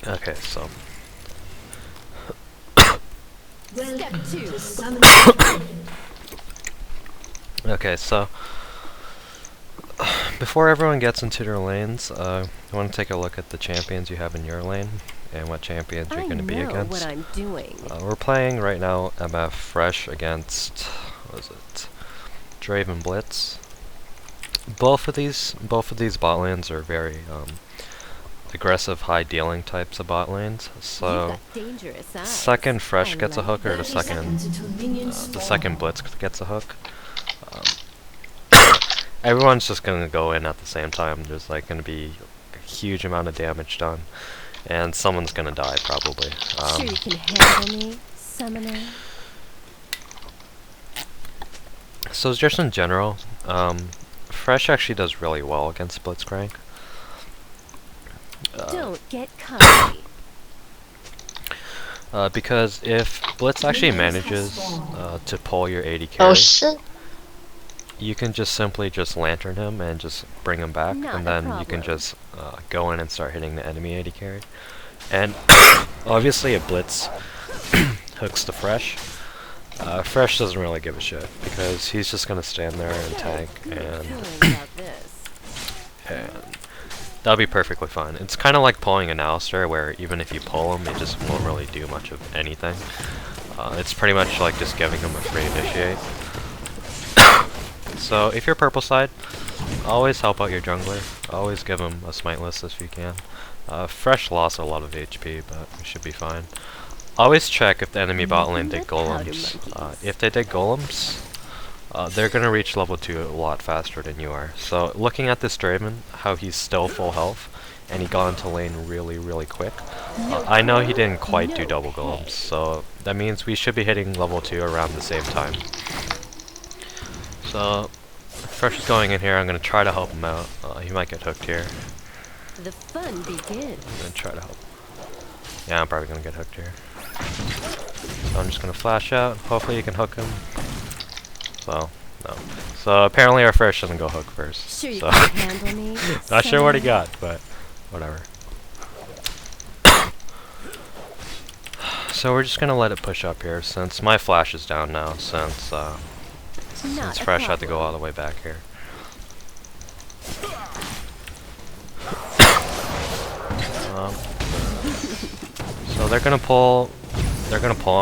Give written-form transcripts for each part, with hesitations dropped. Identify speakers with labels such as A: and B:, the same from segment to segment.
A: Okay, so
B: Step two.
A: okay, so before everyone gets into their lanes, I want to take a look at the champions you have in your lane and what champions you're going to be
B: I know what
A: against.
B: I'm doing.
A: We're playing right now MF Fresh against, what is it, Draven Blitz. Both of these bot lanes are very aggressive, high dealing types of bot lanes.
B: You've
A: So
B: got dangerous eyes.
A: second Fresh
B: I
A: gets a
B: like
A: hook, or the
C: 30 seconds until minions
A: the
C: spawn.
A: second Blitz gets a hook. Um, everyone's just gonna go in at the same time. There's like gonna be a huge amount of damage done, and someone's gonna die probably.
B: Sure you can handle me, summoner?
A: So just in general, Fresh actually does really well against Blitzcrank.
B: Don't get cocky.
A: Because if Blitz actually manages to pull your AD
D: Oh
A: carry,
D: shit.
A: you can just simply just lantern him and just bring him back,
B: Not
A: and
B: a
A: then you can
B: problem.
A: just go in and start hitting the enemy AD carry. And obviously a Blitz hooks the Fresh. Fresh doesn't really give a shit, because he's just gonna stand there and tank, and that'll be perfectly fine. It's kind of like pulling an Alistair, where even if you pull him, it just won't really do much of anything. It's pretty much like just giving him a free initiate. So if you're purple side, always help out your jungler. Always give him a smiteless if you can. Fresh lost a lot of HP, but we should be fine. Always check if the enemy bot lane did golems. If they did golems, they're gonna reach level 2 a lot faster than you are. So looking at this Draven, how he's still full health, and he got into lane really quick. I know he didn't quite do double golems, so that means we should be hitting level 2 around the same time. So Fresh is going in here. I'm gonna try to help him out. He might get hooked here.
B: The fun begins.
A: I'm gonna try to help. Yeah, I'm probably gonna get hooked here. So I'm just gonna flash out. Hopefully you can hook him. So, no. So apparently our Fresh doesn't go hook first.
B: Sure you
A: So
B: can handle me,
A: not sure what he
B: summoner?
A: got, but whatever. So we're just gonna let it push up here, since my flash is down now, since
B: Not a
A: Fresh had to go
B: problem.
A: all the way back here. So they're gonna pull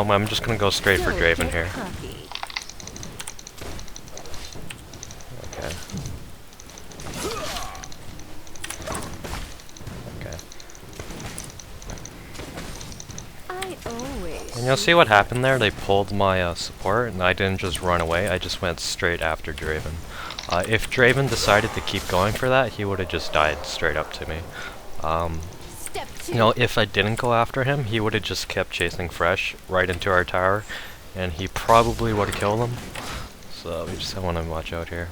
A: him. I'm just gonna go straight for
B: Don't
A: Draven
B: get
A: here.
B: cocky.
A: Okay. Okay.
B: I always.
A: And you'll see what happened there. They pulled my support, and I didn't just run away. I just went straight after Draven. If Draven decided to keep going for that, he would have just died straight up to me.
B: Step two.
A: You know, if I didn't go after him, he would have just kept chasing Fresh right into our tower, and he probably would have killed him. So we just want to watch out here.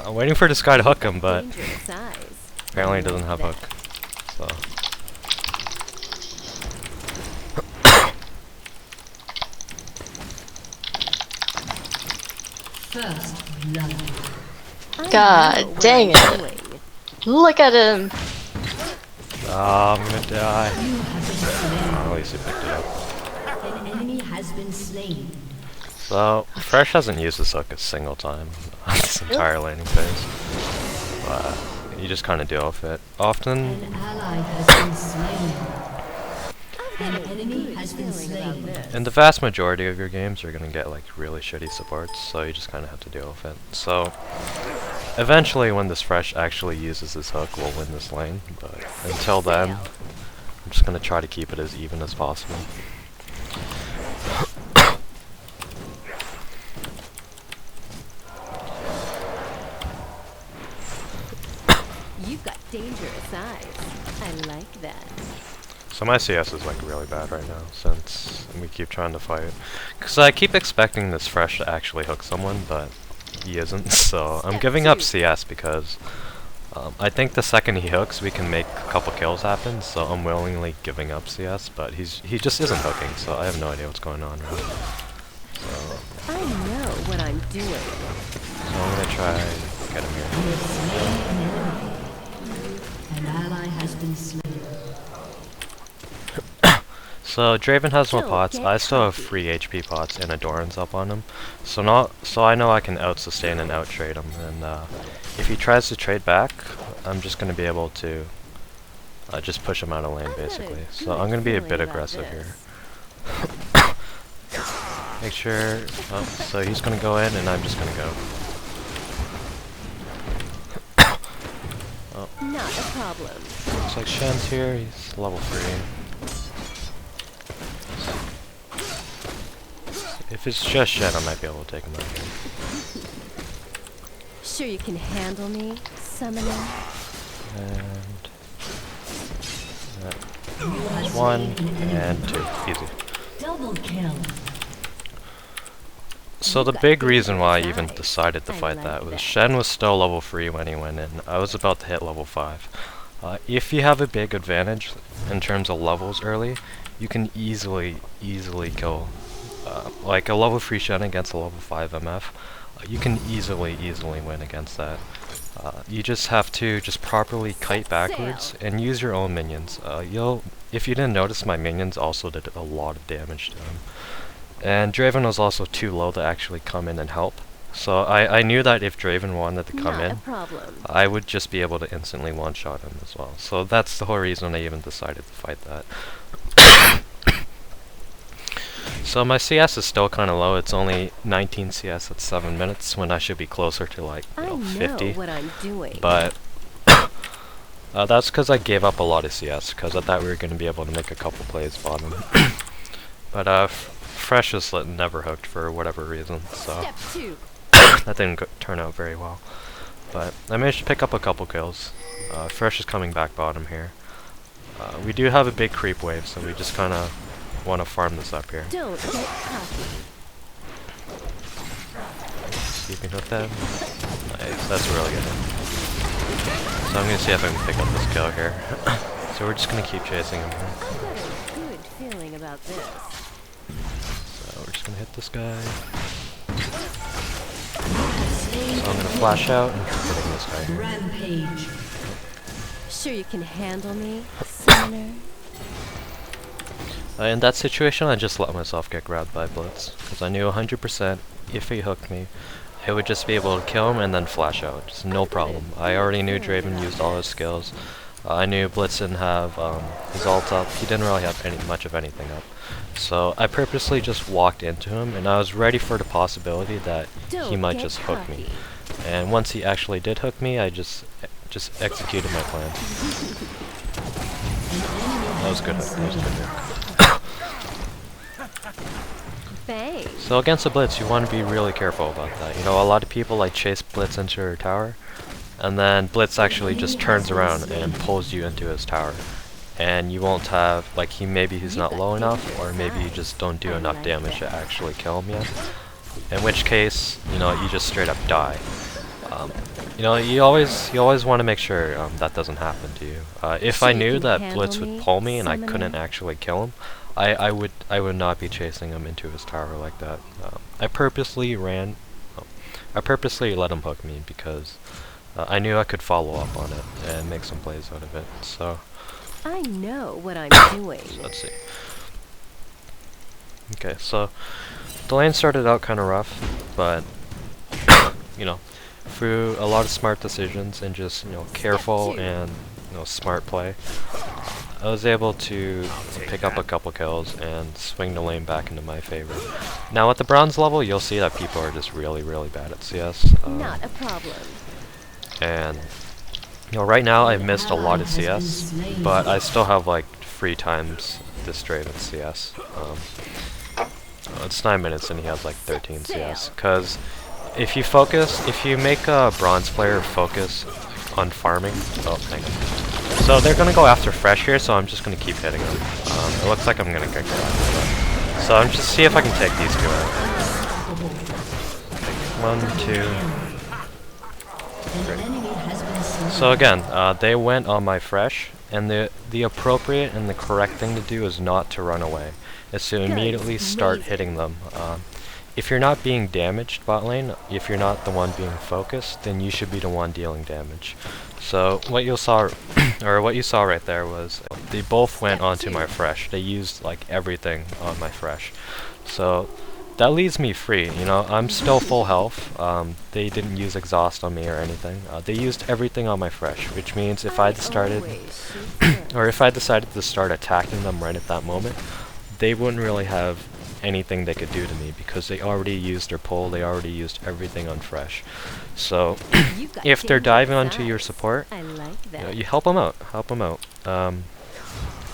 A: I'm waiting for this guy to hook him, but
B: Dangerous eyes.
A: apparently he
B: I
A: doesn't have
B: like
A: hook. So.
C: First blood.
B: I know
D: God
B: what
D: dang
B: I'm
D: it.
B: doing.
D: Look at him.
A: Oh, I'm gonna die.
C: You have been slain.
A: At least he picked it up.
C: An enemy has been slain.
A: So, Fresh hasn't used this hook a single time on this entire laning phase. But you just kind of deal with it. Often,
C: An ally has been slain. An enemy has been slain.
A: in the vast majority of your games, you're gonna get like really shitty supports, so you just kind of have to deal with it. So, eventually when this Fresh actually uses this hook, we'll win this lane, but until then, I'm just gonna try to keep it as even as possible.
B: You've got dangerous eyes. I like that.
A: So my CS is like really bad right now, since we keep trying to fight. Cause I keep expecting this Fresh to actually hook someone, but he isn't, so I'm giving up CS because I think the second he hooks, we can make a couple kills happen, so I'm willingly giving up CS, but he just isn't hooking, so I have no idea what's going on really. So,
B: I know what I'm doing.
A: I'm gonna try get him here.
C: You have slain an enemy. An ally has been slain.
A: So Draven has no
B: Don't
A: pots.
B: get
A: I still have
B: cocky.
A: free HP pots and Adorans up on him. So I know I can out sustain and out trade him. And if he tries to trade back, I'm just gonna be able to just push him out of lane
B: I've got a
A: basically. So
B: good
A: I'm gonna be a
B: feeling
A: bit
B: about
A: aggressive
B: this.
A: here. Make sure. Oh, so he's gonna go in, and I'm just gonna go. Oh,
B: Not a problem.
A: looks like Shen's here. He's level 3. If it's just Shen, I might be able to take him out here.
B: Sure you can handle me, summoner?
A: And
C: You have
A: that's 1
C: slain an enemy.
A: and 2. Easy.
C: Double kill.
A: So the
B: got
A: big reason why I
B: dangerous
A: even
B: eyes.
A: decided to
B: I
A: fight
B: like
A: that was
B: that.
A: Shen was still level 3 when he went in. I was about to hit level 5. If you have a big advantage in terms of levels early, you can easily kill like a level 3 Shen against a level 5 MF. You can easily win against that. You just have to just properly kite backwards and use your own minions. If you didn't notice, my minions also did a lot of damage to him. And Draven was also too low to actually come in and help. So I knew that if Draven wanted to come
B: Not a
A: in,
B: problem.
A: I would just be able to instantly one-shot him as well. So that's the whole reason I even decided to fight that. So my CS is still kind of low. It's only 19 CS at 7 minutes when I should be closer to like
B: I know
A: 50.
B: what I'm doing.
A: But that's because I gave up a lot of CS because I thought we were going to be able to make a couple plays bottom. But Fresh is never hooked for whatever reason, so
B: Step 2.
A: that didn't turn out very well. But I managed to pick up a couple kills. Fresh is coming back bottom here. We do have a big creep wave, so we just kind of want to farm this up here.
B: Don't get cocky.
A: See if we can hook that. Nice, that's a really good hit. So I'm going to see if I can pick up this kill here. So we're just going to keep chasing him here.
B: I've got a good feeling about this.
A: So we're just going to hit this guy. So I'm going to flash out and keep hitting this guy here.
C: Rampage.
B: Sure you can handle me, summoner?
A: In that situation, I just let myself get grabbed by Blitz, because I knew 100% if he hooked me, I would just be able to kill him and then flash out. Just no problem. I already knew Draven used all his skills. I knew Blitz didn't have his ult up. He didn't really have much of anything up. So I purposely just walked into him, and I was ready for the possibility that he
B: Don't
A: might
B: get
A: just hook me.
B: cocky.
A: And once he actually did hook me, I just executed my plan. That was good hook. That was good hook.
B: Thanks.
A: So against the Blitz, you want to be really careful about that. You know, a lot of people like chase Blitz into her tower, and then Blitz actually just turns around and pulls you into his tower. And you won't have, like, he's not low enough, or maybe you just don't do enough damage to actually kill him yet. In which case, you know, you just straight up die. You know, you always want to make sure that doesn't happen to you. If I knew that Blitz would pull me and I couldn't actually kill him, I would not be chasing him into his tower like that. I purposely let him hook me because I knew I could follow up on it and make some plays out of it. So
B: I know what I'm doing.
A: let's see. Okay, so the lane started out kind of rough, but you know, through a lot of smart decisions and just, you know, careful and, you know, smart play, I was able to pick up a couple kills and swing the lane back into my favor. Now at the bronze level, you'll see that people are just really bad at CS.
B: Not a problem.
A: And you know, right now I've missed a lot of CS, but I still have like 3 times this Draven CS. It's 9 minutes and he has like 13 CS. Because if you make a bronze player focus on farming, oh, hang on. So they're gonna go after Fresh here, so I'm just gonna keep hitting them. It looks like I'm gonna get grabbed. So I'm just see if I can take these 2 out. Okay, 1, 2.
C: An enemy has been slain.
A: So again, they went on my Fresh, and the appropriate and the correct thing to do is not to run away. It's to immediately start hitting them. if you're not being damaged bot lane, if you're not the one being focused, then you should be the one dealing damage. So what you saw, or what you saw right there was they both went onto my fresh. They used like everything on my fresh. So that leaves me free. You know, I'm still full health. They didn't use exhaust on me or anything. They used everything on my fresh, which means if I started, or if I decided to start attacking them right at that moment, they wouldn't really have anything they could do to me because they already used their pull, they already used everything on fresh. So if they're diving onto your support, you help them out,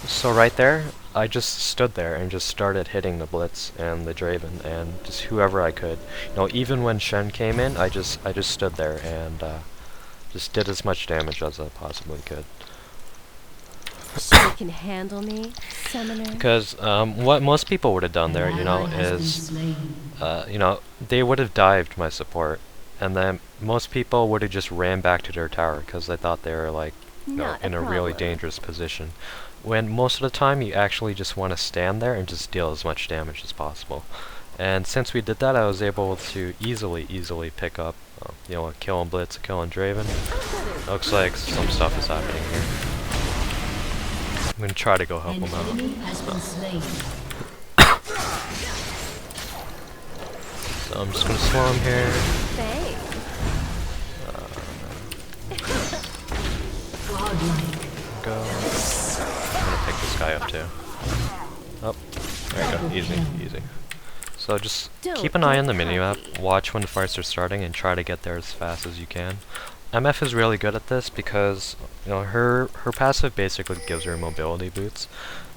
A: so right there, I just stood there and just started hitting the Blitz and the Draven and just whoever I could. You know, even when Shen came in, I just stood there and just did as much damage as I possibly could.
B: So you can handle me, summoner?
A: Because what most people would have done there, you know, is you know, they would have dived my support, and then most people would have just ran back to their tower because they thought they were like, you know, in a really dangerous position. When most of the time you actually just want to stand there and just deal as much damage as possible. And since we did that, I was able to easily pick up, you know, a kill on Blitz, a kill on Draven. Looks like some stuff is happening here. I'm gonna try to go help him out. So I'm just gonna slow him here. Go. I'm gonna pick this guy up too. Oh, there you go. Easy. So just keep an eye on the minimap, watch when the fights are starting, and try to get there as fast as you can. MF is really good at this because, you know, her passive basically gives her mobility boots.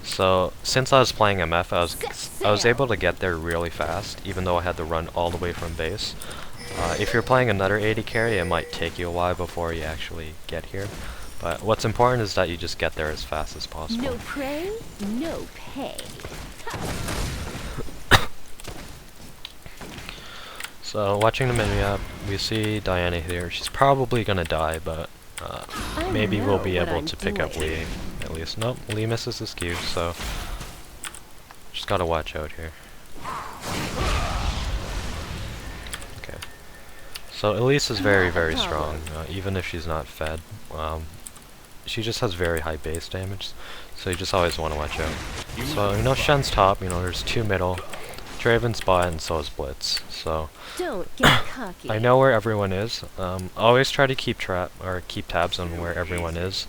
A: So since I was playing MF, I was able to get there really fast, even though I had to run all the way from base. If you're playing another AD carry, it might take you a while before you actually get here. But what's important is that you just get there as fast as possible.
B: No prey, no pay.
A: So watching the minimap, we see Diana here. She's probably gonna die, but maybe we'll be able to pick up Lee at least. Nope, Lee misses his Q, so just gotta watch out here. Okay. So Elise is very strong, even if she's not fed. She just has very high base damage, so you just always want to watch out. So you know Shen's top, you know there's two middle, Draven's bot, and so is Blitz. So
B: don't get cocky.
A: I know where everyone is. Always try to keep tabs on where everyone is.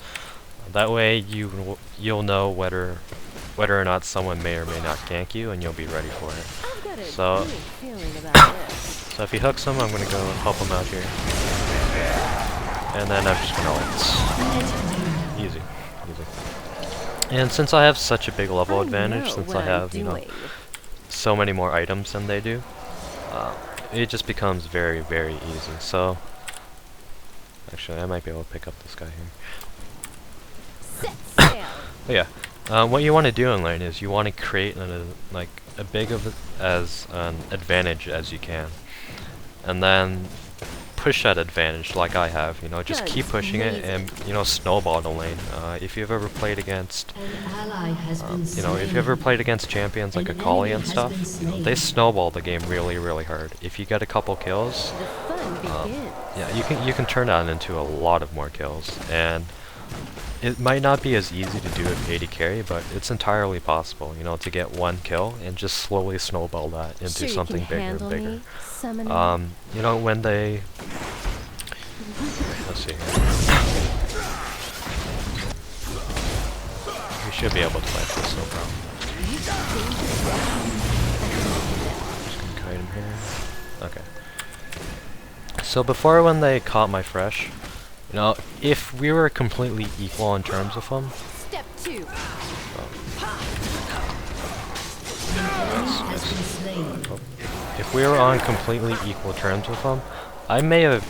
A: That way you'll know whether or not someone may or may not gank you, and you'll be ready for it. So so if he hooks him, I'm gonna go help him out here, and then I'm just gonna ult. Easy. And since I have such a big level advantage, since I have, you know, so many more items than they do, it just becomes very easy. So actually I might be able to pick up this guy here. But yeah, what you want to do in lane is you want to create like a big of as an advantage as you can, and then push that advantage like I have, you know, just keep pushing it and, you know, snowball the lane. If you've ever played against, you know, if you ever played against champions like Akali and stuff, you know, they snowball the game really hard. If you get a couple kills, yeah, you can turn that into a lot of more kills, and it might not be as easy to do with AD carry, but it's entirely possible, you know, to get one kill and just slowly snowball that into something bigger and bigger. You know, when they... Let's see here. We should be able to fight this, no problem. Just gonna kite him here. Okay. So before, when they caught my fresh, you know, if we were completely equal in terms of them,
B: Step 2.
A: If we were on completely equal terms with them, I may have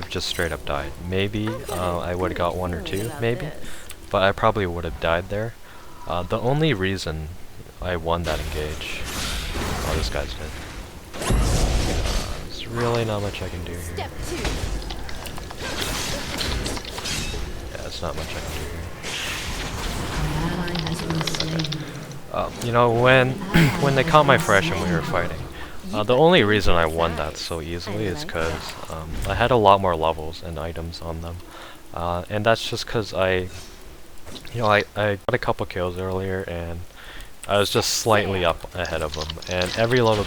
A: just straight up died. Maybe I would have got 1 or 2, maybe, but I probably would have died there. The only reason I won that engage, oh, this guy's dead. There's really not much I can do here.
B: Step 2.
A: Yeah, there's not much I can do here. You know, when they caught my fresh and we were fighting, The only reason I won that so easily is because I had a lot more levels and items on them. And that's just because I got a couple kills earlier and I was just slightly up ahead of them. And every little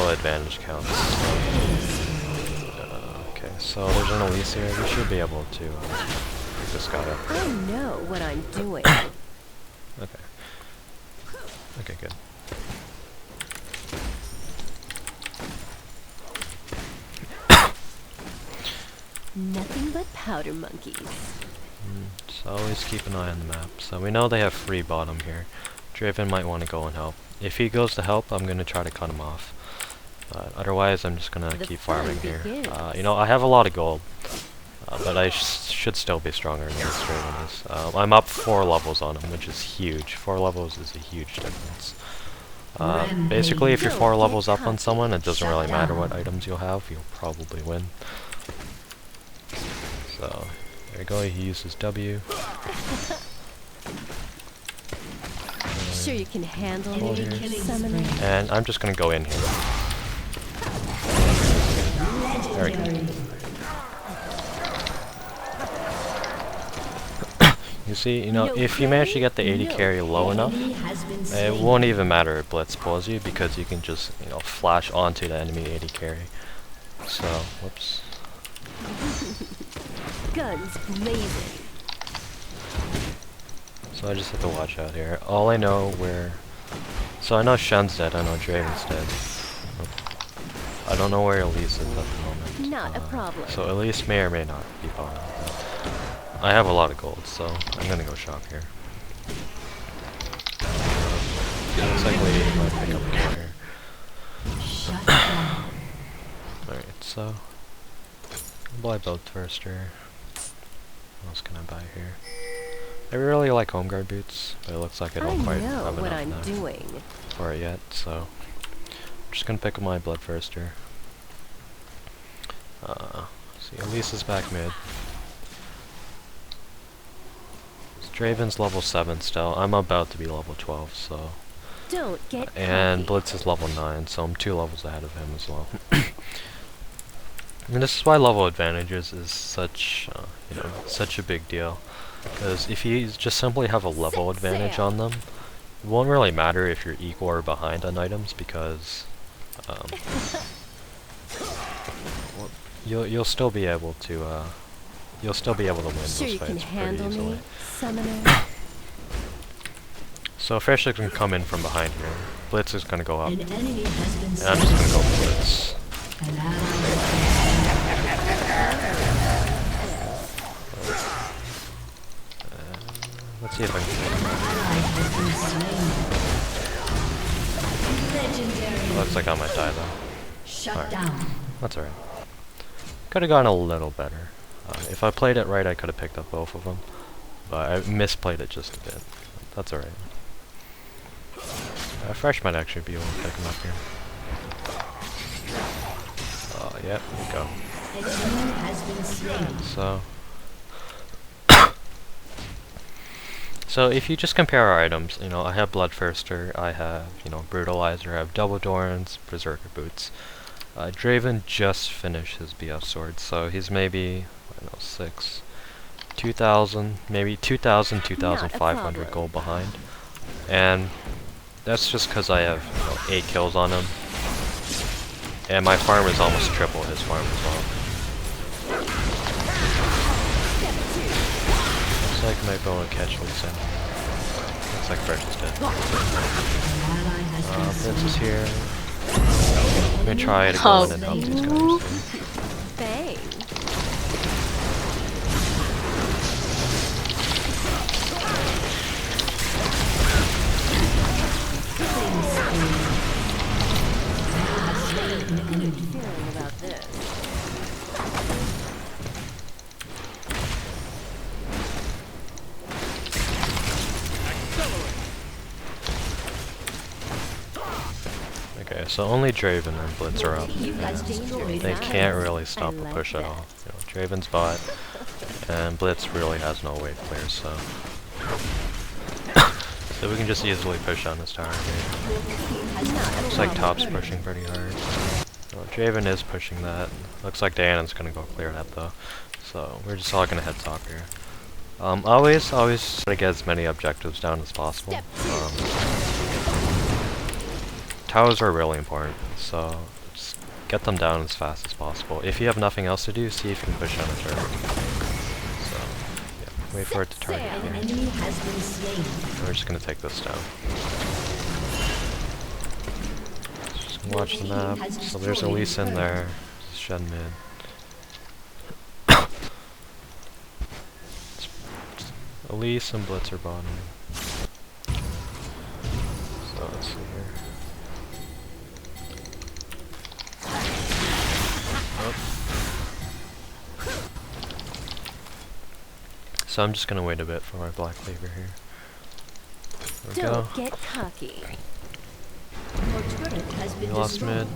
A: advantage counts. Okay, so there's an Elise here. We should be able to pick this guy up.
B: I know what I'm doing.
A: Okay. Okay, good.
B: Nothing but powder monkeys.
A: So always keep an eye on the map. So we know they have free bottom here. Draven might want to go and help. If he goes to help, I'm going to try to cut him off. Otherwise, I'm just going to keep farming here. You know, I have a lot of gold. But I should still be stronger than this Draven is. I'm up 4 levels on him, which is huge. 4 levels is a huge difference. Basically, if you're 4 levels up on someone, it doesn't really matter what items you'll have, you'll probably win. So, there you go, he uses W.
B: Sure you can handle me, summoner.
A: And I'm just gonna go in here. There we go. You see, you know, if you manage to get the 80 carry low enough, it won't even matter if Blitz pulls you because you can just, you know, flash onto the enemy 80 carry. So, whoops.
B: Guns blazing.
A: So I just have to watch out here. All I know so I know Shen's dead, I know Draven's dead. I don't know where Elise is at the moment.
B: Not a problem.
A: So Elise may or may not be bottom. I have a lot of gold, so I'm gonna go shop here. Looks like we might pick up a kill here. Alright, so I'll buy Bloodthirster. What else can I buy here? I really like home guard boots, but it looks like I don't quite have enough for it yet, so I'm just gonna pick up my Bloodthirster. See, Elise is back mid. Draven's level 7 still. I'm about to be level 12, so.
B: Don't get
A: and Blitz is level 9, so I'm 2 levels ahead of him as well. I mean, this is why level advantages is such, you know, such a big deal. Because if you just simply have a level advantage on them, it won't really matter if you're equal or behind on items because you'll still be able to win those fights pretty easily. So Fish can come in from behind here. Blitz is gonna go up. And I'm just gonna go Blitz. Let's see if I can. Looks like I might die though. Alright. That's alright. Could have gone a little better. If I played it right, I could have picked up both of them. But I misplayed it just a bit. That's alright. Fresh might actually be able to pick him up here. Yep, here we go. So if you just compare our items, you know, I have Bloodthirster, I have, you know, Brutalizer, I have Double Dorns, Berserker Boots. Draven just finished his BF sword, so he's maybe, I don't know, 2,000, maybe 2,000, 2,500 gold behind. And that's just because I have, you know, 8 kills on him. And my farm is almost triple his farm as well. Looks like I might be able to catch Lisa. Looks like Fresh is dead. Prince is here. I'm gonna try to go in and help these guys.
B: Bang. Feeling about this.
A: Okay, so only Draven and Blitz are up. They can't really stop a push at all. You know, Draven's bot, and Blitz really has no way to clear, so. So we can just easily push down this tower here. Looks like top's pushing pretty hard. Well, Draven is pushing that. Looks like Diana's gonna go clear that though. So we're just all gonna head top here. Always try to get as many objectives down as possible. Towers are really important, so just get them down as fast as possible. If you have nothing else to do, see if you can push down a turret. So, yeah, wait for it to target here. We're just gonna take this down. Just watch the map. So there's Elise in there. Shed mid. Elise and Blitzer bottom. So let's see here. Oh. So I'm just gonna wait a bit for my black cleaver here. There we go.
B: Don't get cocky.
A: We lost mid.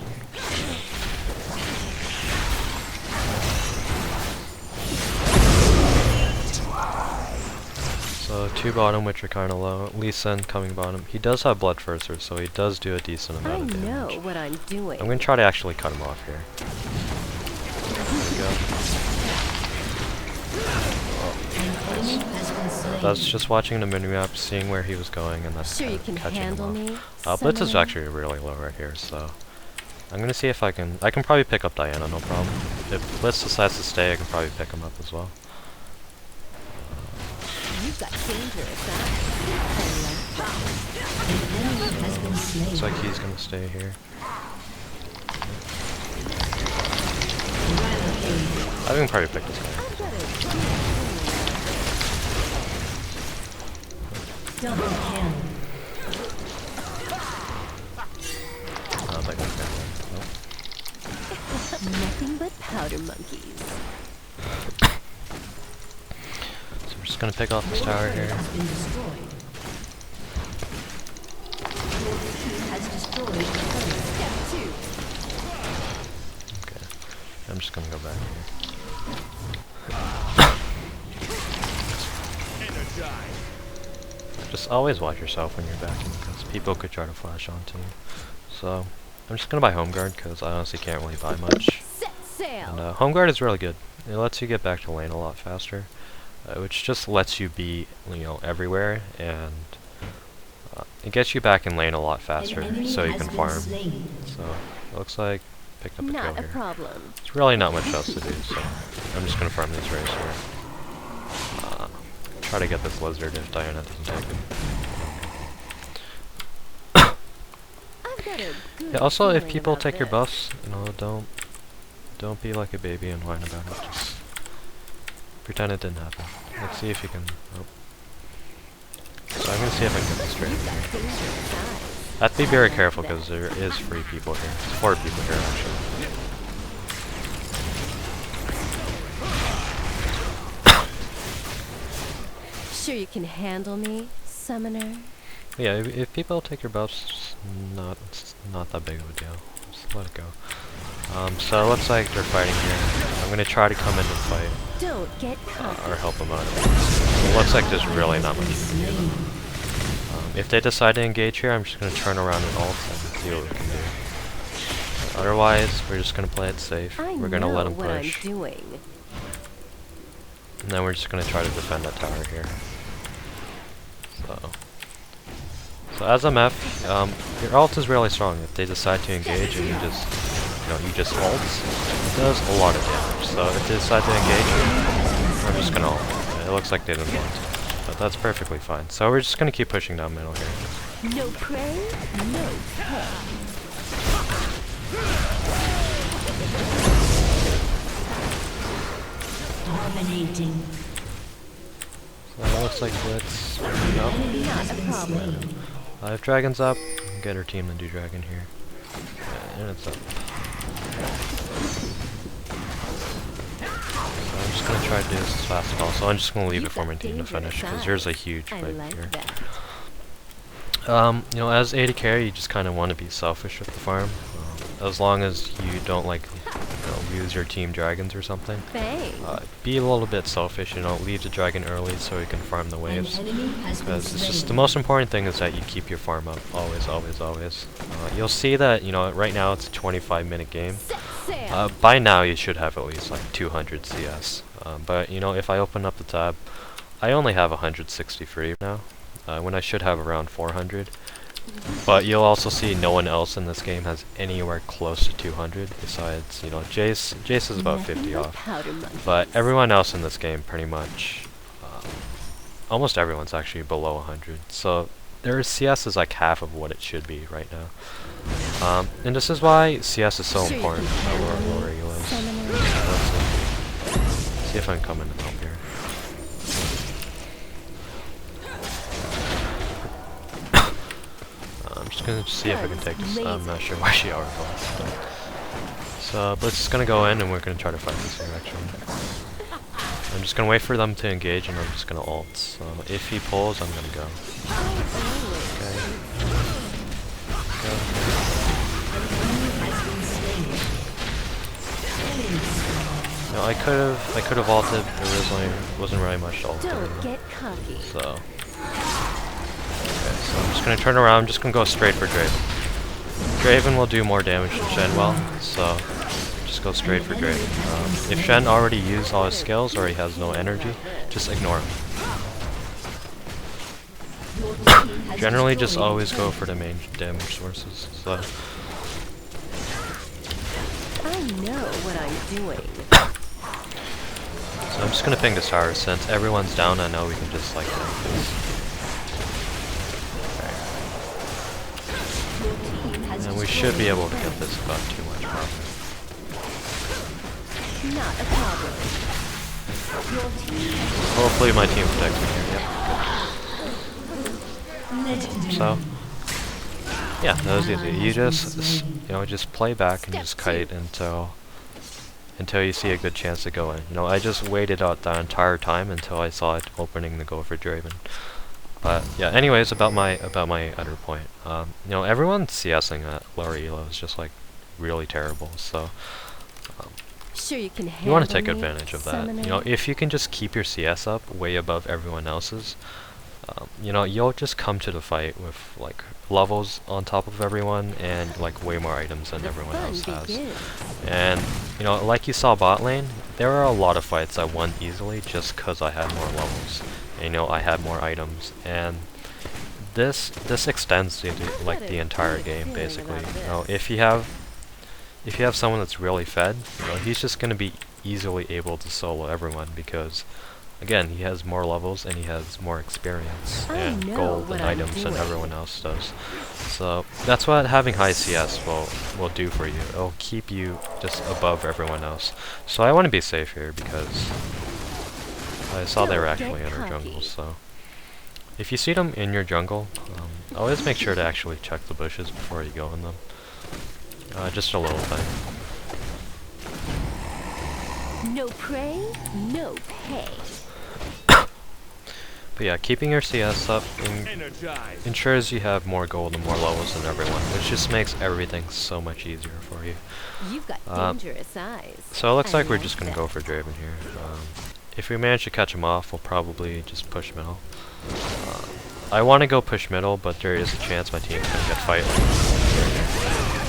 A: So 2 bottom, which are kind of low. Lee Sin coming bottom. He does have blood firster, so he does do a decent amount of damage.
B: I know what I'm doing.
A: I'm going to try to actually cut him off here. There we go. Oh. That's just watching the minimap, seeing where he was going, and that's
B: sure you can
A: catching him
B: handle me,
A: off. Blitz is actually really low right here, so I'm going to see if I can probably pick up Diana, no problem. If Blitz decides to stay, I can probably pick him up as well.
B: You've got dangerous eyes.
A: Looks like he's gonna stay here. I can probably pick this guy up.
C: Double kill.
A: Like that. Nope.
B: Nothing but powder monkeys.
A: So we're just gonna pick off this tower here. Okay, I'm just gonna go back here. Just always watch yourself when you're backing, because people could try to flash onto you. So I'm just gonna buy Home Guard, because I honestly can't really buy much.
B: Set sail.
A: And Home Guard is really good. It lets you get back to lane a lot faster, which just lets you be, everywhere, and it gets you back in lane a lot faster, so you can farm. So it looks like picked up a kill
B: Not a
A: here.
B: problem.
A: It's really not much else to do, so I'm just gonna farm these rays here. Try to get this lizard if Diana doesn't take him.
B: I've got a good
A: Yeah, also if
B: feeling
A: people
B: about
A: take your
B: this.
A: buffs, don't be like a baby and whine about it. Just pretend it didn't happen. Let's see if you can. Oh. So I'm gonna see if I can get this straight.
B: You've got dangerous eyes.
A: I have to be very careful because there is 3 people here. There's 4 people here actually.
B: Sure you can handle me, summoner?
A: Yeah, if people take your buffs, it's not that big of a deal. Just let it go. So it looks like they're fighting here. I'm gonna try to come in and fight,
B: Don't get cocky.
A: or help them out. It looks like there's really not much you can do. If they decide to engage here, I'm just gonna turn around and ult and see what we can do. Otherwise, we're just gonna play it safe. We're gonna let them
B: what I'm
A: push,
B: doing.
A: and then we're just gonna try to defend that tower here. So as a MEF, your ult is really strong. If they decide to engage and you just ult, it does a lot of damage. So if they decide to engage, we're just gonna ult. It looks like they didn't want to, but that's perfectly fine. So we're just gonna keep pushing down middle here.
B: No prey, no prey.
C: Dominating.
A: So it looks like Blitz. Nope.
B: Not a problem.
A: I have dragons up. Get her team to do dragon here. And it's up. So I'm just gonna try to do this as fast as possible. I'm just gonna leave it for my team to finish because there's a huge
B: I
A: fight
B: like
A: here.
B: that.
A: As AD carry, you just kind of want to be selfish with the farm. As long as you don't use your team dragons or something,
B: Thanks.
A: be a little bit selfish, you know, leave the dragon early so you can farm the
C: An
A: waves.
C: enemy has been
A: Because it's just the
C: slain.
A: most important thing is that you keep your farm up, always, always, always. You'll see that, you know, right now it's a 25-minute game.
B: Set sail.
A: By now you should have at least like 200 CS. But you know, if I open up the tab, I only have 163 now, when I should have around 400. But you'll also see no one else in this game has anywhere close to 200 besides, you know, Jace. Jace is about 50 off.
B: Powder monkey.
A: But everyone else in this game pretty much, almost everyone's actually below 100. So their CS is like half of what it should be right now. And this is why CS is so important. Lower helos. Let's see if I can come in and help here. I'm just gonna see if I can take this. I'm not sure why she already lost. So Blitz is gonna go in and we're gonna try to fight this here actually. I'm just gonna wait for them to engage and I'm just gonna ult. So if he pulls, I'm gonna go. Okay. No, I could have ulted. There wasn't really much to ult.
B: Don't get cocky.
A: So, okay, so I'm just gonna turn around. I'm just gonna go straight for Draven. Draven will do more damage than Shen will, so just go straight for Draven. If Shen already used all his skills or he has no energy, just ignore him. Generally, just always go for the main damage sources. So.
B: I know what I'm doing.
A: So I'm just gonna ping this tower since everyone's down. I know we can just like tank this. And we should be able to get this without too much problem.
B: Not a problem.
A: Hopefully my team protects me here. Yep. So yeah, that was easy. You just just play back and just kite until you see a good chance to go in. You know, I just waited out the entire time until I saw it opening to go for Draven. But yeah, anyways, about my other point. You know, everyone CSing at lower elo is just like really terrible. So
B: Sure you can
A: you want to
B: handle
A: take
B: me,
A: advantage of that.
B: summoner?
A: You know, if you can just keep your CS up way above everyone else's, you know, you'll just come to the fight with like levels on top of everyone and like way more items than everyone else has. And you know, like you saw bot lane, there are a lot of fights I won easily just because I had more levels. And, you know, I had more items, and this extends to like the entire game basically. You know, if you have someone that's really fed, you know, he's just gonna be easily able to solo everyone because, again, he has more levels and he has more experience and gold and items than everyone else does. So that's what having high CS will do for you. It'll keep you just above everyone else. So I want to be safe here because I saw they were actually in our jungle. So if you see them in your jungle, always make sure to actually check the bushes before you go in them. Just a little thing.
B: No prey, no pay.
A: But yeah, keeping your CS up ensures you have more gold and more levels than everyone, which just makes everything so much easier for you.
B: You've got dangerous eyes.
A: So it looks
B: I
A: like we're
B: like
A: just gonna
B: that.
A: go for Draven here. If we manage to catch him off, we'll probably just push middle. I want to go push middle, but there is a chance my team's gonna get fight.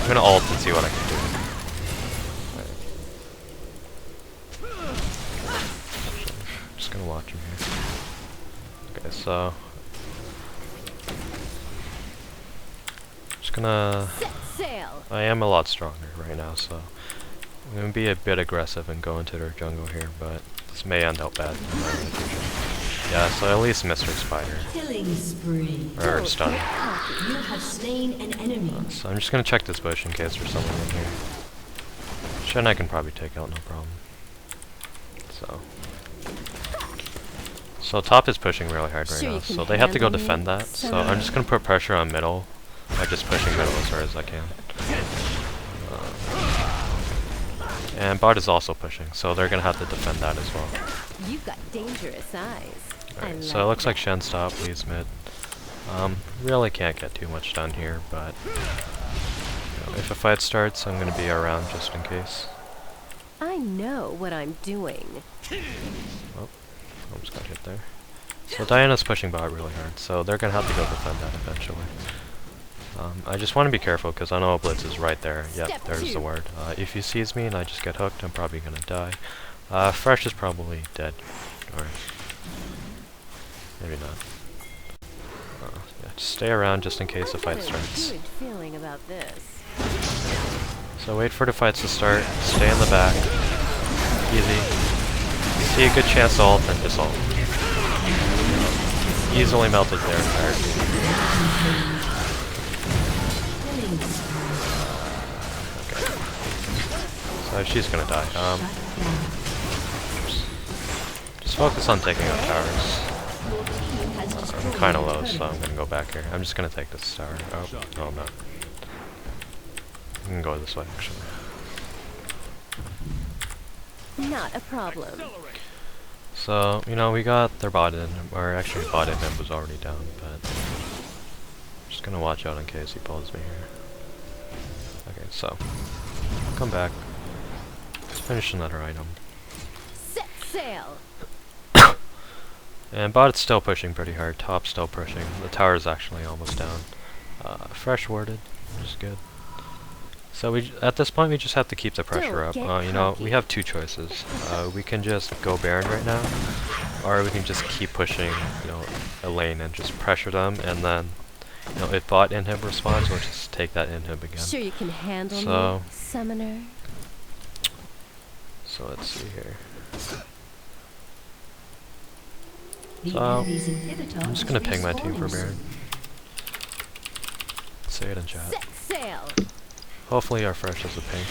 A: I'm gonna ult and see what I can do. Just gonna watch him here. Okay, so just gonna.
B: Set sail.
A: I am a lot stronger right now, so I'm gonna be a bit aggressive and go into their jungle here, but this may end up bad. Yeah, so at least Mr. Spider.
C: Killing spree.
A: Or stun.
C: You have slain an enemy.
A: So I'm just gonna check this bush in case there's someone in here. Shen I can probably take out, no problem. So top is pushing really hard right
B: Sure
A: now,
B: you can
A: so they have to go
B: handle me,
A: defend that. So
B: summoner.
A: I'm just gonna put pressure on middle by just pushing middle as hard as I can. And bot is also pushing, so they're gonna have to defend that as well.
B: You've got dangerous eyes.
A: Alright, so it looks like Shen's top, leaves mid. Really can't get too much done here, but you know, if a fight starts, I'm gonna be around just in case.
B: I know what I'm doing.
A: Oh, almost got hit there. So Diana's pushing bot really hard, so they're gonna have to go defend that eventually. I just want to be careful because I know a blitz is right there. Yep, there's the word. If he sees me and I just get hooked, I'm probably gonna die. Fresh is probably dead. Or maybe not. Yeah, just stay around just in case the fight starts.
B: Good feeling about this.
A: So wait for the fights to start, stay in the back. Easy. See a good chance to ult, then just ult. Easily melted their entire team. Okay. So she's gonna die. Just focus on taking out towers. I'm kinda low, so I'm gonna go back here. I'm just gonna take this tower. Oh, no I'm not. I can go this way, actually.
B: Not a problem.
A: So, you know, we got their bot in, or actually bot in was already down, but just gonna watch out in case he pulls me here. Okay, so, come back. Let's finish another item.
B: Set sail.
A: And bot is still pushing pretty hard, top still pushing. The tower is actually almost down. Fresh warded, which is good. So at this point we just have to keep the pressure up. You know, we have two choices. We can just go Baron right now, or we can just keep pushing, you know, a lane and just pressure them, and then, you know, if bot inhib responds, we'll just take that inhib again.
B: Sure you can handle
A: So,
B: me, summoner.
A: So let's see here.
C: The
A: So,
C: enemy's inhibitor
A: I'm just gonna
C: is
A: ping my team for
C: respawning
A: Baron. Say it in chat.
B: Set sail.
A: Hopefully our Fresh has a pink,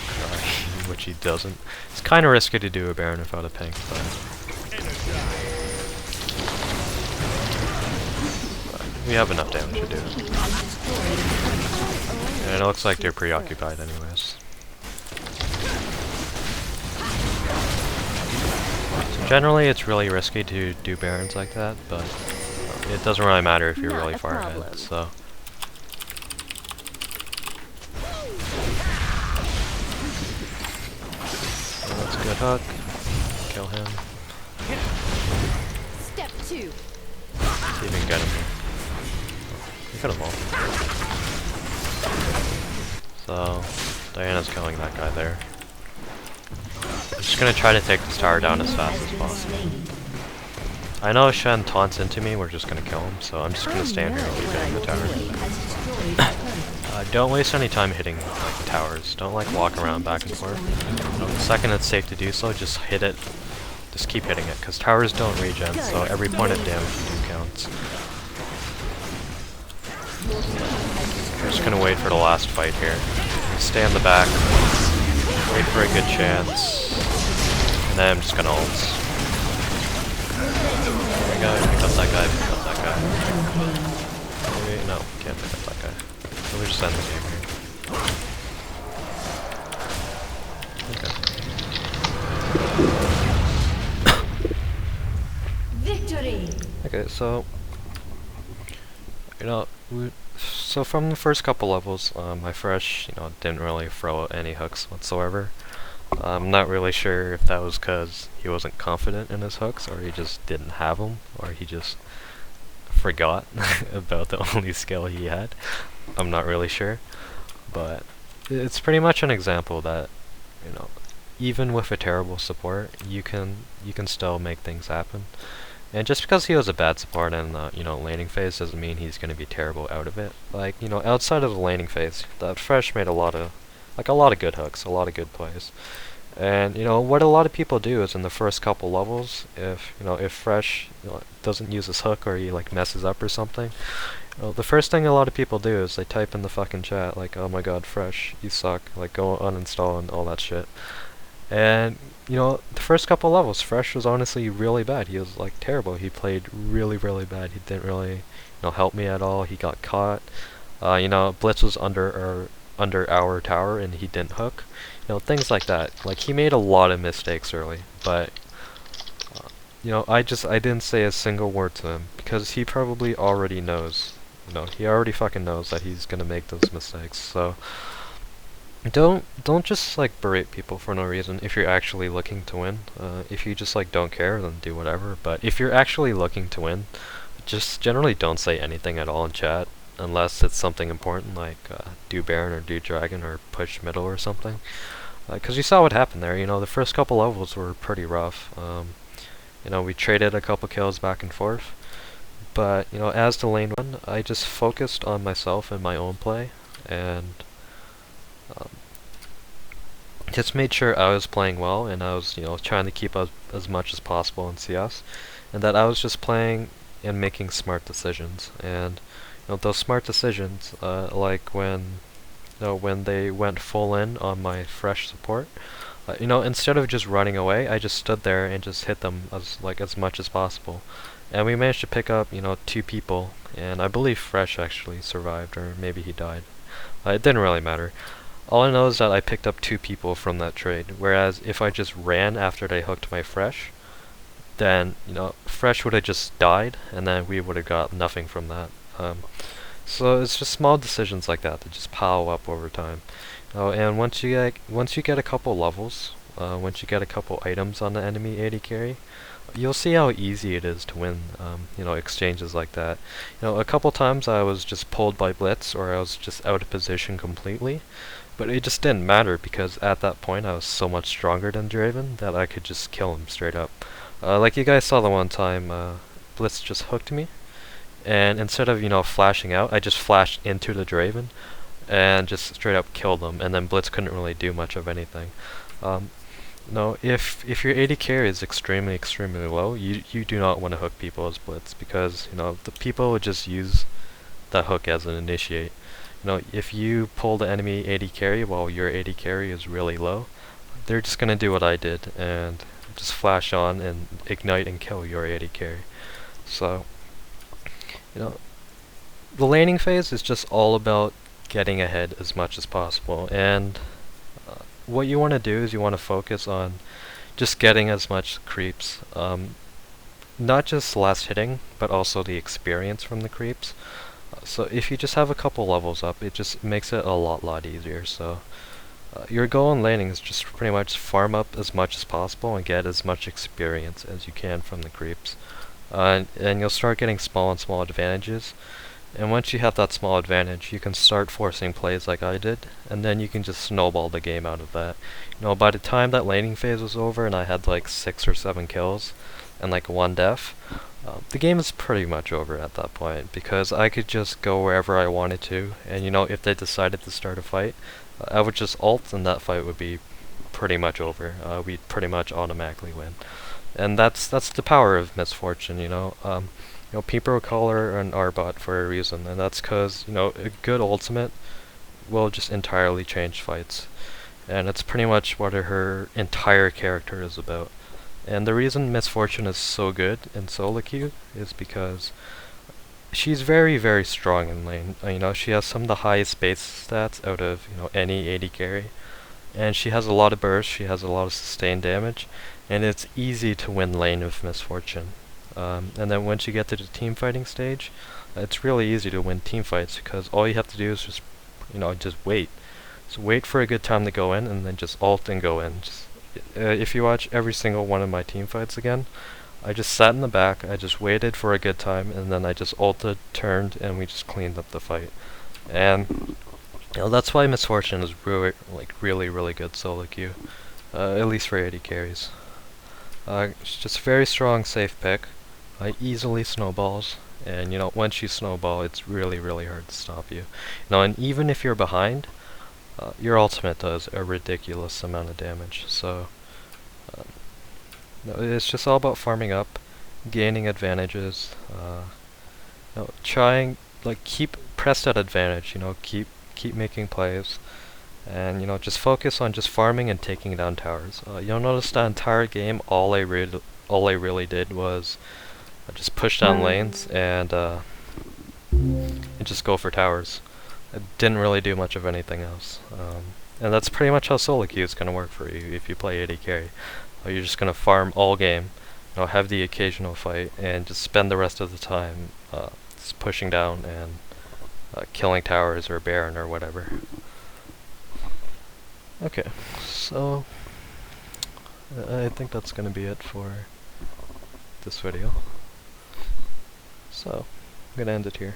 A: which he doesn't. It's kind of risky to do a Baron without a pink, but we have enough damage to do it. And it looks like they're preoccupied anyways. So generally it's really risky to do Barons like that, but it doesn't really matter if you're
B: Not
A: really
B: a
A: far
B: problem.
A: ahead, so. That's a good hook. Kill him.
B: Step 2.
A: See if we can get him here. We could have ult. So, Diana's killing that guy there. I'm just gonna try to take this tower down as fast as possible. I know if Shen taunts into me, we're just gonna kill him, so I'm just gonna stand here and keep hitting the tower. Don't waste any time hitting like towers. Don't like walk around back and forth. The second it's safe to do so, just hit it. Just keep hitting it, because towers don't regen, so every point of damage you do counts. We're just gonna wait for the last fight here. Stay in the back, wait for a good chance, and then I'm just gonna ult. There we go, pick up that guy, pick up that guy. Maybe, no, can't pick up that guy. So we just end the game here. Okay.
C: Victory!
A: Okay, so, you know, so from the first couple levels, my Fresh, you know, didn't really throw out any hooks whatsoever. I'm not really sure if that was because he wasn't confident in his hooks, or he just didn't have them, or he just forgot about the only skill he had. I'm not really sure, but it's pretty much an example that, you know, even with a terrible support, you can still make things happen. And just because he was a bad support in the, you know, laning phase doesn't mean he's going to be terrible out of it. Like, you know, outside of the laning phase, that Fresh made a lot of good hooks, a lot of good plays. And, you know, what a lot of people do is in the first couple levels, if Fresh, you know, doesn't use his hook, or he like messes up or something, you know, the first thing a lot of people do is they type in the fucking chat like, "Oh my god, Fresh, you suck," like go uninstall and all that shit. And, you know, the first couple levels, Fresh was honestly really bad. He was like terrible. He played really, really bad. He didn't really, you know, help me at all. He got caught. You know, Blitz was under our tower and he didn't hook. You know, things like that. Like, he made a lot of mistakes early, but you know, I didn't say a single word to him because he probably already knows. You know, he already fucking knows that he's gonna make those mistakes. So, don't just like berate people for no reason if you're actually looking to win. If you just like don't care, then do whatever. But if you're actually looking to win, just generally don't say anything at all in chat unless it's something important like do Baron or do Dragon or push middle or something. Because you saw what happened there. You know, the first couple levels were pretty rough. You know, we traded a couple kills back and forth. But, you know, as the lane went, I just focused on myself and my own play, and um, just made sure I was playing well, and I was, you know, trying to keep up as much as possible in CS, and that I was just playing and making smart decisions. And, you know, those smart decisions, like when, you know, when they went full in on my fresh support, you know, instead of just running away, I just stood there and just hit them as much as possible. And we managed to pick up, you know, 2 people, and I believe Fresh actually survived, or maybe he died. It didn't really matter. All I know is that I picked up 2 people from that trade, whereas if I just ran after they hooked my Fresh, then, you know, Fresh would have just died, and then we would have got nothing from that. So it's just small decisions like that just pile up over time. Oh, and once you get a couple levels, once you get a couple items on the enemy AD carry, you'll see how easy it is to win, you know, exchanges like that. You know, a couple times I was just pulled by Blitz, or I was just out of position completely, but it just didn't matter because at that point I was so much stronger than Draven that I could just kill him straight up. Like you guys saw the one time, Blitz just hooked me, and instead of, you know, flashing out, I just flashed into the Draven, and just straight up killed them, and then Blitz couldn't really do much of anything. No, if your AD carry is extremely low, you do not want to hook people as Blitz, because, you know, the people would just use that hook as an initiate. You know, if you pull the enemy AD carry while your AD carry is really low, they're just gonna do what I did and just flash on and ignite and kill your AD carry. So, you know, the laning phase is just all about getting ahead as much as possible, and what you want to do is you want to focus on just getting as much creeps, not just last hitting, but also the experience from the creeps. So if you just have a couple levels up, it just makes it a lot easier. So your goal in laning is just pretty much farm up as much as possible and get as much experience as you can from the creeps. And you'll start getting small advantages. And once you have that small advantage, you can start forcing plays like I did, and then you can just snowball the game out of that. You know, by the time that laning phase was over and I had like 6 or 7 kills and like 1 death, the game is pretty much over at that point, because I could just go wherever I wanted to, and you know, if they decided to start a fight, I would just ult and that fight would be pretty much over. We'd pretty much automatically win. And that's the power of misfortune, you know. You know, people call her an Arbot for a reason, and that's because, you know, a good ultimate will just entirely change fights. And it's pretty much what her entire character is about. And the reason Misfortune is so good in solo queue is because she's very strong in lane. You know, she has some of the highest base stats out of, you know, any AD carry. And she has a lot of burst, she has a lot of sustained damage, and it's easy to win lane with Misfortune. And then once you get to the team fighting stage, it's really easy to win team fights, because all you have to do is just, you know, just wait. So wait for a good time to go in, and then just ult and go in. Just, if you watch every single one of my team fights again, I just sat in the back, I just waited for a good time, and then I just ulted, turned, and we just cleaned up the fight. And, you know, that's why Misfortune is really good solo queue, at least for AD carries. It's just a very strong, safe pick. Easily snowballs, and you know, once you snowball, it's really hard to stop you. You know, and even if you're behind, your ultimate does a ridiculous amount of damage. So, no, it's just all about farming up, gaining advantages. You know, trying, like, press that advantage. You know, keep making plays, and you know, just focus on just farming and taking down towers. You'll notice that entire game, all I really did was just push down lanes and just go for towers. I didn't really do much of anything else. And that's pretty much how solo queue is going to work for you if you play AD carry. You're just going to farm all game, you know, have the occasional fight, and just spend the rest of the time just pushing down and killing towers or Baron or whatever. Okay, so I think that's gonna be it for this video. So I'm gonna end it here.